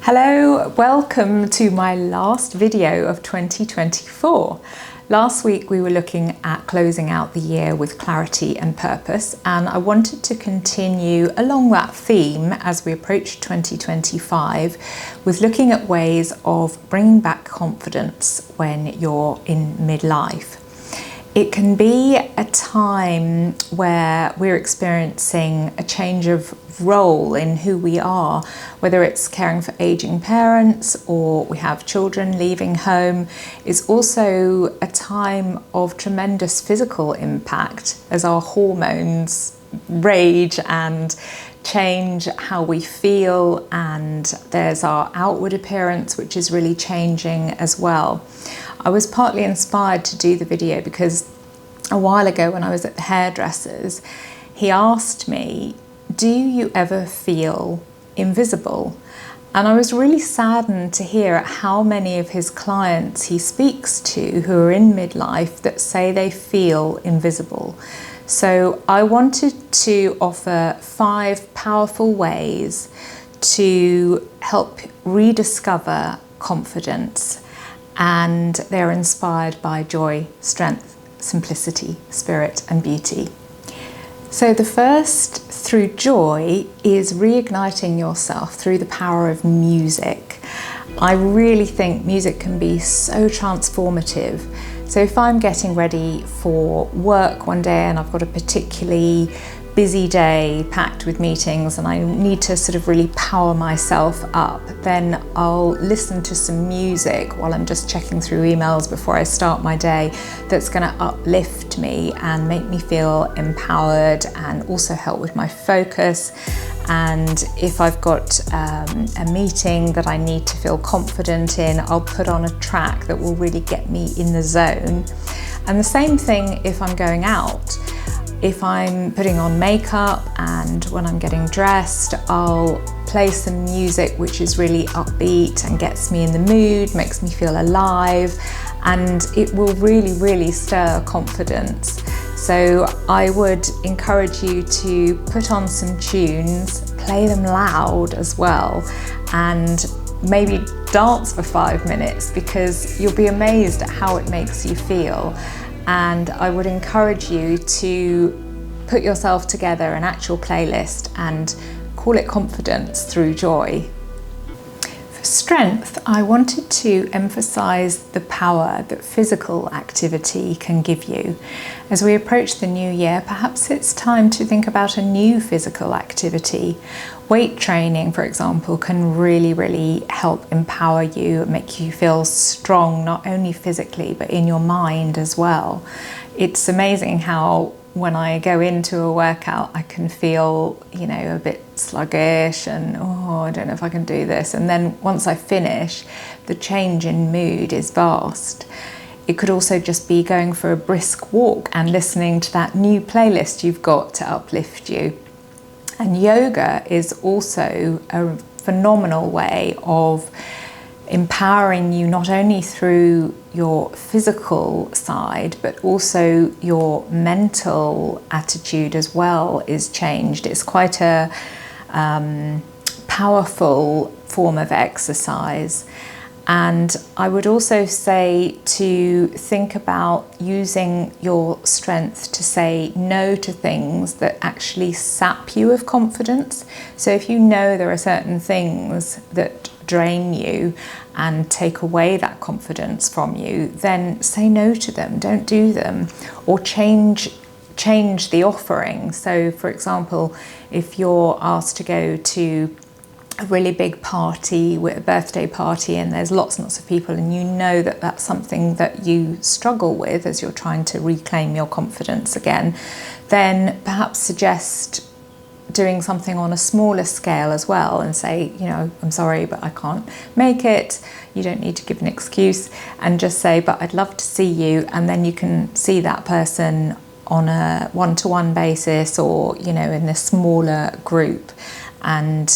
Hello, welcome to my last video of 2024. Last week we were looking at closing out the year with clarity and purpose, and I wanted to continue along that theme as we approach 2025 with looking at ways of bringing back confidence when you're in midlife. It can be a time where we're experiencing a change of role in who we are, whether it's caring for aging parents or we have children leaving home. It's also a time of tremendous physical impact as our hormones rage and change how we feel, and there's our outward appearance, which is really changing as well. I was partly inspired to do the video because a while ago when I was at the hairdresser's, he asked me, do you ever feel invisible? And I was really saddened to hear how many of his clients he speaks to who are in midlife that say they feel invisible. So I wanted to offer 5 powerful ways to help rediscover confidence, and they're inspired by joy, strength, simplicity, spirit and beauty. So the first, through joy, is reigniting yourself through the power of music. I really think music can be so transformative. So if I'm getting ready for work one day and I've got a particularly busy day packed with meetings and I need to sort of really power myself up, then I'll listen to some music while I'm just checking through emails before I start my day that's going to uplift me and make me feel empowered and also help with my focus. And if I've got a meeting that I need to feel confident in, I'll put on a track that will really get me in the zone. And the same thing if I'm going out. If I'm putting on makeup and when I'm getting dressed, I'll play some music which is really upbeat and gets me in the mood, makes me feel alive, and it will really stir confidence. So I would encourage you to put on some tunes, play them loud as well, and maybe dance for 5 minutes because you'll be amazed at how it makes you feel. And I would encourage you to put yourself together an actual playlist and call it Confidence Through Joy. For strength, I wanted to emphasize the power that physical activity can give you. As we approach the new year, perhaps it's time to think about a new physical activity. Weight training, for example, can really help empower you, make you feel strong, not only physically, but in your mind as well. It's amazing how when I go into a workout, I can feel, a bit sluggish and, I don't know if I can do this. And then once I finish, the change in mood is vast. It could also just be going for a brisk walk and listening to that new playlist you've got to uplift you. And yoga is also a phenomenal way of empowering you not only through your physical side, but also your mental attitude as well is changed. It's quite a powerful form of exercise. And I would also say to think about using your strength to say no to things that actually sap you of confidence. So if you know there are certain things that drain you and take away that confidence from you, then say no to them, don't do them, or change the offering. So for example, if you're asked to go to a really big party, a birthday party, and there's lots and lots of people, and you know that that's something that you struggle with as you're trying to reclaim your confidence again, then perhaps suggest doing something on a smaller scale as well and say, I'm sorry, but I can't make it. You don't need to give an excuse, and just say, but I'd love to see you. And then you can see that person on a one-to-one basis or, in a smaller group. And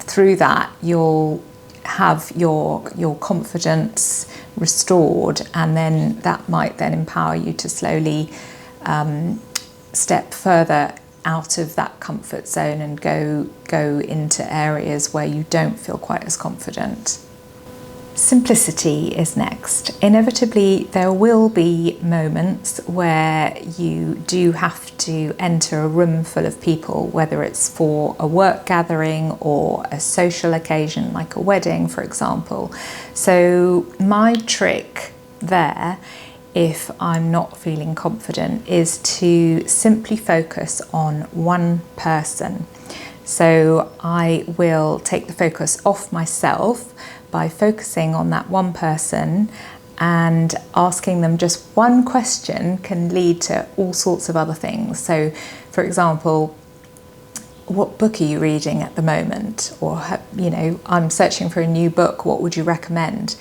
through that, you'll have your confidence restored, and then that might then empower you to slowly step further out of that comfort zone and go into areas where you don't feel quite as confident. Simplicity is next. Inevitably, there will be moments where you do have to enter a room full of people, whether it's for a work gathering or a social occasion like a wedding, for example. So my trick there, if I'm not feeling confident, is to simply focus on one person. So I will take the focus off myself by focusing on that one person, and asking them just one question can lead to all sorts of other things. So, for example, what book are you reading at the moment? Or, you know, I'm searching for a new book, what would you recommend?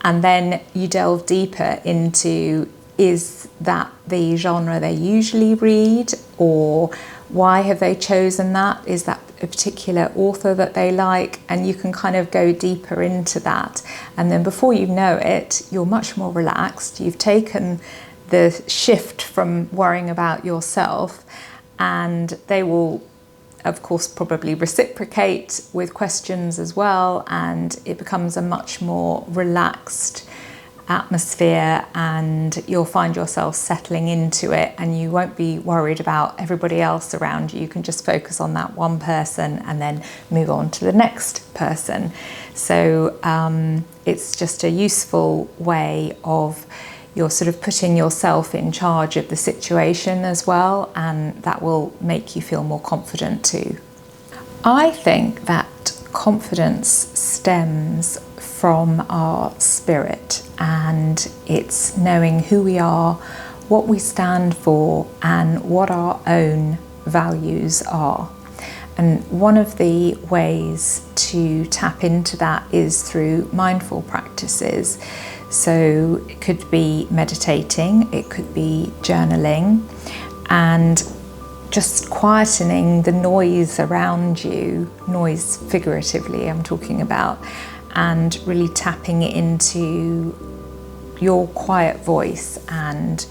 And then you delve deeper into, is that the genre they usually read, or why have they chosen that? Is that a particular author that they like? And you can kind of go deeper into that. And then before you know it, you're much more relaxed. You've taken the shift from worrying about yourself, and they will, of course, probably reciprocate with questions as well. And it becomes a much more relaxed atmosphere, and you'll find yourself settling into it, and you won't be worried about everybody else around you. You can just focus on that one person and then move on to the next person. So it's just a useful way of you're sort of putting yourself in charge of the situation as well, and that will make you feel more confident too. I think that confidence stems from our spirit, and it's knowing who we are, what we stand for, and what our own values are. And one of the ways to tap into that is through mindful practices. So it could be meditating, it could be journaling, and just quietening the noise around you, noise figuratively I'm talking about, and really tapping into your quiet voice and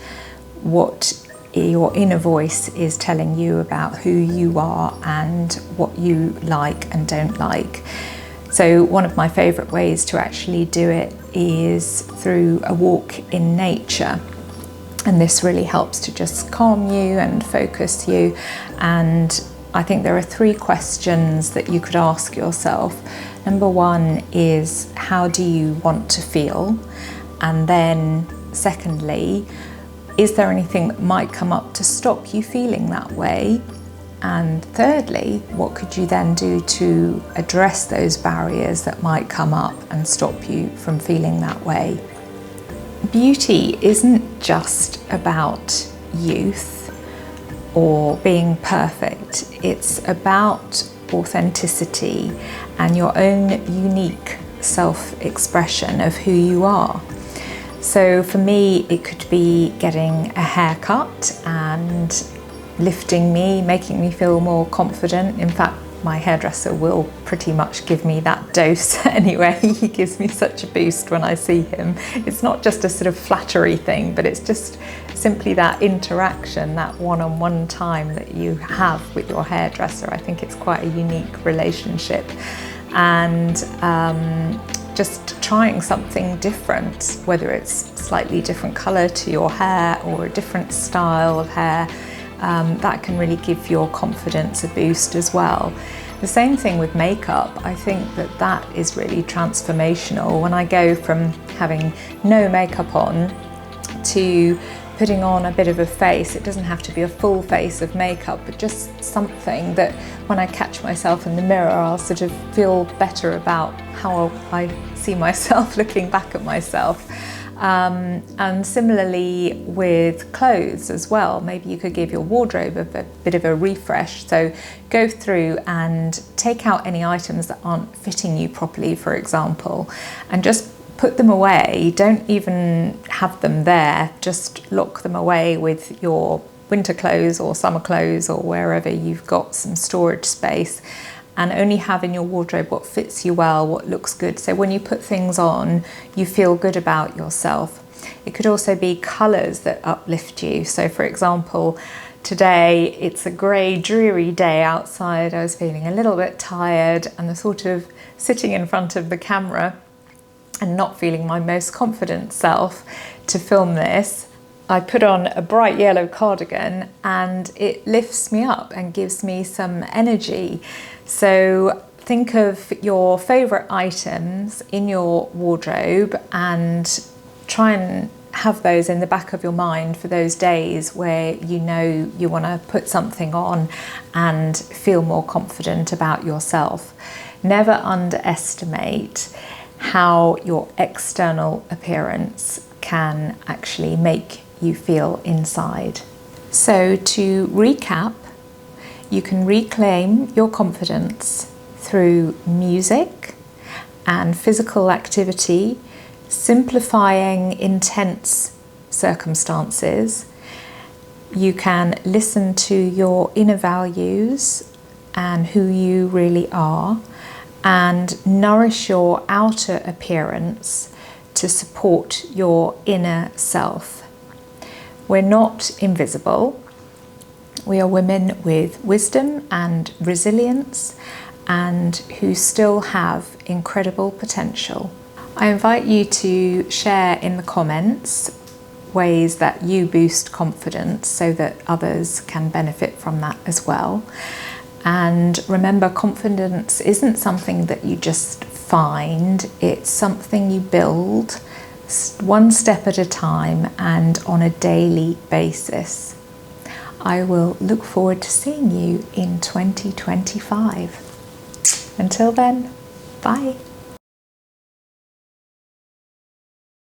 what your inner voice is telling you about who you are and what you like and don't like. So one of my favourite ways to actually do it is through a walk in nature. And this really helps to just calm you and focus you. And I think there are 3 questions that you could ask yourself. Number 1 is, how do you want to feel? And then secondly, is there anything that might come up to stop you feeling that way? And thirdly, what could you then do to address those barriers that might come up and stop you from feeling that way? Beauty isn't just about youth or being perfect. It's about authenticity and your own unique self-expression of who you are. So for me, it could be getting a haircut and lifting me, making me feel more confident. In fact, my hairdresser will pretty much give me that dose anyway. He gives me such a boost when I see him. It's not just a sort of flattery thing, but it's just simply that interaction, that one-on-one time that you have with your hairdresser. I think it's quite a unique relationship. And just trying something different, whether it's slightly different colour to your hair or a different style of hair, that can really give your confidence a boost as well. The same thing with makeup. I think that that is really transformational. When I go from having no makeup on to putting on a bit of a face, it doesn't have to be a full face of makeup, but just something that when I catch myself in the mirror, I'll sort of feel better about how I see myself looking back at myself. And similarly with clothes as well, maybe you could give your wardrobe a bit of a refresh. So go through and take out any items that aren't fitting you properly, for example, and just put them away. Don't even have them there, just lock them away with your winter clothes or summer clothes or wherever you've got some storage space, and only have in your wardrobe what fits you well, what looks good. So when you put things on, you feel good about yourself. It could also be colours that uplift you. So for example, Today it's a grey, dreary day outside. I was feeling a little bit tired, and the thought of sitting in front of the camera and not feeling my most confident self to film this, I put on a bright yellow cardigan and it lifts me up and gives me some energy. So think of your favourite items in your wardrobe and try and have those in the back of your mind for those days where you know you want to put something on and feel more confident about yourself. Never underestimate how your external appearance can actually make you feel inside. So to recap, you can reclaim your confidence through music and physical activity, simplifying intense circumstances. You can listen to your inner values and who you really are, and nourish your outer appearance to support your inner self. We're not invisible. We are women with wisdom and resilience, and who still have incredible potential. I invite you to share in the comments ways that you boost confidence so that others can benefit from that as well. And remember, confidence isn't something that you just find, it's something you build one step at a time and on a daily basis. I will look forward to seeing you in 2025. Until then, bye.